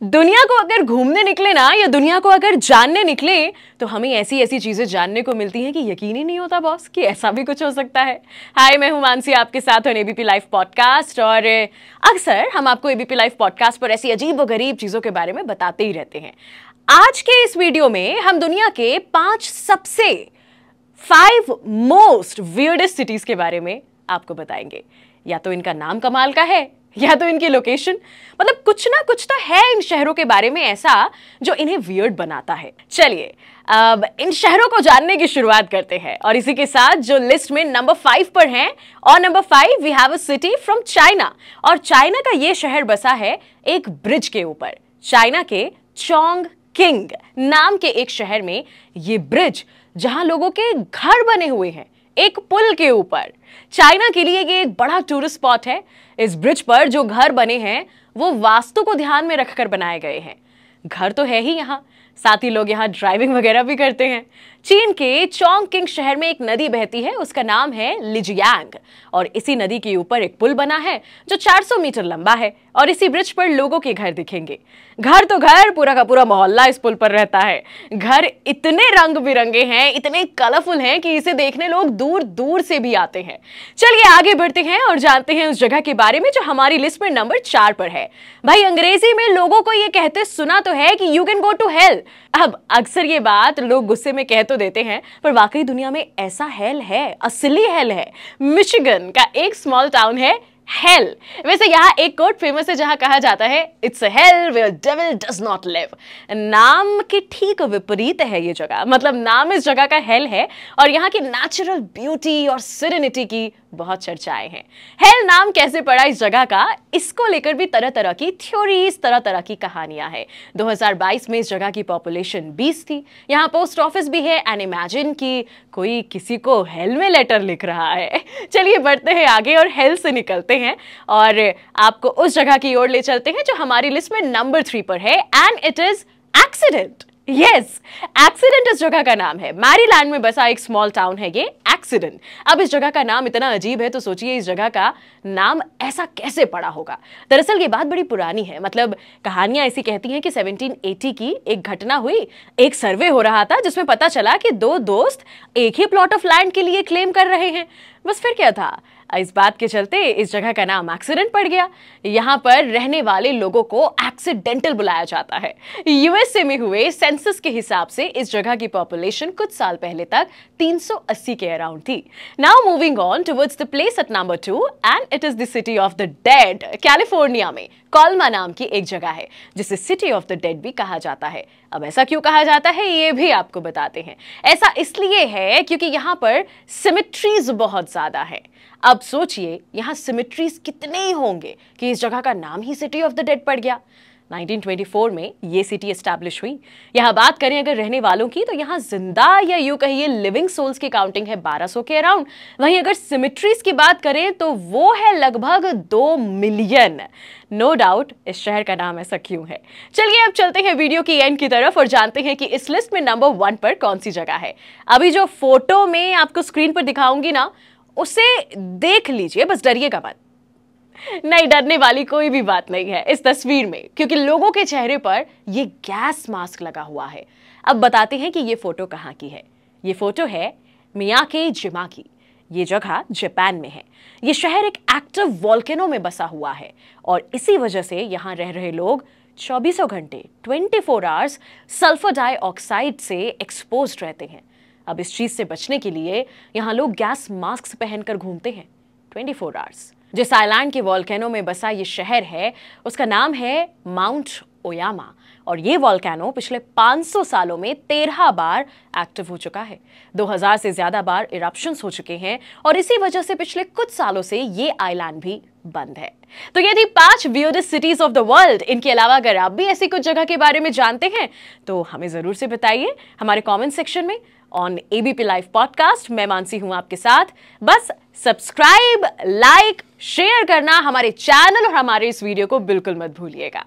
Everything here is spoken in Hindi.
दुनिया को अगर घूमने निकले ना, या दुनिया को अगर जानने निकले, तो हमें ऐसी ऐसी चीजें जानने को मिलती हैं कि यकीन ही नहीं होता बॉस कि ऐसा भी कुछ हो सकता है। हाय, मैं हूं मानसी, आपके साथ ऑन एबीपी लाइव पॉडकास्ट। और अक्सर हम आपको एबीपी लाइव पॉडकास्ट पर ऐसी अजीब व गरीब चीजों के बारे में बताते ही रहते हैं। आज के इस वीडियो में हम दुनिया के 5 मोस्ट वियर्डेस्ट सिटीज के बारे में आपको बताएंगे। या तो इनका नाम कमाल का है, या तो इनकी लोकेशन, मतलब कुछ ना कुछ तो है इन शहरों के बारे में ऐसा जो इन्हें वियर्ड बनाता है। चलिए अब इन शहरों को जानने की शुरुआत करते हैं। और इसी के साथ जो लिस्ट में नंबर 5 पर हैं, और number 5 we have a city from China. और चाइना का ये शहर बसा है एक ब्रिज के ऊपर। चाइना के चोंगकिंग नाम के एक शहर में ये ब्रिज, जहां लोगों के घर बने हुए हैं एक पुल के ऊपर। चाइना के लिए ये एक बड़ा टूरिस्ट स्पॉट है। इस ब्रिज पर जो घर बने हैं वो वास्तु को ध्यान में रखकर बनाए गए हैं। घर तो है ही यहाँ, साथ ही लोग यहाँ ड्राइविंग वगैरह भी करते हैं। चीन के चोंगकिंग शहर में एक नदी बहती है, उसका नाम है लिजियांग। और इसी नदी के ऊपर एक पुल बना है जो 400 मीटर लंबा है। और इसी ब्रिज पर लोगों के घर दिखेंगे। घर तो घर, पूरा का पूरा मोहल्ला इस पुल पर रहता है। घर इतने रंग बिरंगे हैं, इतने कलरफुल हैं कि इसे देखने लोग दूर दूर से भी आते हैं। चलिए आगे बढ़ते हैं और जानते हैं उस जगह के बारे में जो हमारी लिस्ट में नंबर 4 पर है। भाई, अंग्रेजी में लोगों को ये कहते सुना तो है कि you can go to hell. अब अक्सर ये बात लोग गुस्से में कह तो देते हैं, पर वाकई दुनिया में ऐसा हेल है, असली हेल है। मिशिगन का एक स्मॉल टाउन है हेल। वैसे यहाँ एक कोट फेमस है जहां कहा जाता है, it's a hell where devil does not live. नाम के ठीक विपरीत है ये जगह, मतलब नाम इस जगह का हेल है और यहाँ की नेचुरल ब्यूटी और सेरेनिटी की बहुत चर्चाएं हैं। हेल नाम कैसे पड़ा इस जगह का, इसको लेकर भी तरह तरह की थ्योरीज, तरह तरह की कहानियां हैं। 2022 में इस जगह की पॉपुलेशन 20 थी। यहाँ पोस्ट ऑफिस भी है, एंड इमेजिन कि कोई किसी को हेल में लेटर लिख रहा है। चलिए बढ़ते हैं आगे और हेल से निकलते हैं और आपको उस जगह की ओर ले चलते हैं जो हमारी लिस्ट में नंबर 3 पर है, and it is accident. Yes, accident इस जगह का नाम है। मैरीलैंड में बसा एक स्मॉल टाउन है ये एक्सीडेंट। अब इस जगह का नाम इतना अजीब है तो सोचिए इस जगह का नाम ऐसा कैसे पड़ा होगा। दरअसल ये बात बड़ी पुरानी है, मतलब कहानियां ऐसी कहती हैं कि 1780 की एक घटना हुई। एक सर्वे हो रहा था जिसमें पता चला कि 2 दोस्त एक ही प्लॉट ऑफ लैंड के लिए क्लेम कर रहे हैं। बस फिर क्या था, इस बात के चलते इस जगह का नाम एक्सीडेंट पड़ गया। यहाँ पर रहने वाले लोगों को एक्सीडेंटल बुलाया जाता है। यूएसए में हुए सेंसस के हिसाब से इस जगह की पॉपुलेशन कुछ साल पहले तक 380 के अराउंड थी। Now moving on towards the place at number 2, and it is the city of the dead. California में कोल्मा नाम की एक जगह है जिसे सिटी ऑफ द डेड भी कहा जाता है। अब ऐसा क्यों कहा जाता है ये भी आपको बताते हैं। ऐसा इसलिए है क्योंकि यहाँ पर सिमेट्रीज बहुत ज्यादा है। अब सोचिए यहाँ सिमेट्रीज कितने ही होंगे कि इस जगह का नाम ही सिटी ऑफ द डेड पड़ गया। 1924 में ये सिटी एस्टैब्लिश हुई। यहाँ बात करें अगर रहने वालों की, तो यहाँ जिंदा या यूं कहिए लिविंग सोल्स की काउंटिंग है 1200 के अराउंड। वहीं अगर सिमेट्रीज की बात करें तो वो है लगभग 2 मिलियन। नो डाउट इस शहर का नाम ऐसा क्यों है। चलिए अब चलते हैं वीडियो की एंड की तरफ और जानते हैं कि इस लिस्ट में नंबर 1 पर कौन सी जगह है। अभी जो फोटो में आपको स्क्रीन पर दिखाऊंगी ना, उसे देख लीजिए, बस डरिएगा मत। नहीं, डरने वाली कोई भी बात नहीं है इस तस्वीर में, क्योंकि लोगों के चेहरे पर ये गैस मास्क लगा हुआ है। अब बताते हैं कि ये फोटो कहां की है। ये फोटो है मियाकेजिमा की। ये जगह जापान में है। ये शहर एक एक्टिव वोल्केनो में बसा हुआ है और इसी वजह से यहां रह रहे लोग 24 घंटे 24 आवर्स सल्फर डाइऑक्साइड से एक्सपोज्ड रहते हैं। अब इस चीज से बचने के लिए यहां लोग गैस मास्क पहनकर घूमते हैं 24 आवर्स। जिस आइलैंड के वोल्केनो में बसा ये शहर है उसका नाम है माउंट ओयामा। और ये वोल्केनो पिछले 500 सालों में 13 बार एक्टिव हो चुका है। 2000 से ज्यादा बार इरप्शंस हो चुके हैं और इसी वजह से पिछले कुछ सालों से ये आइलैंड भी बंद है। तो ये थी 5 weirdest cities of the world. इनके अलावा अगर आप भी ऐसी कुछ जगह के बारे में जानते हैं तो हमें जरूर से बताइए हमारे कमेंट सेक्शन में ऑन एबीपी लाइव पॉडकास्ट। मैं मानसी हूं आपके साथ। बस सब्सक्राइब, लाइक, शेयर करना हमारे चैनल और हमारे इस वीडियो को बिल्कुल मत भूलिएगा।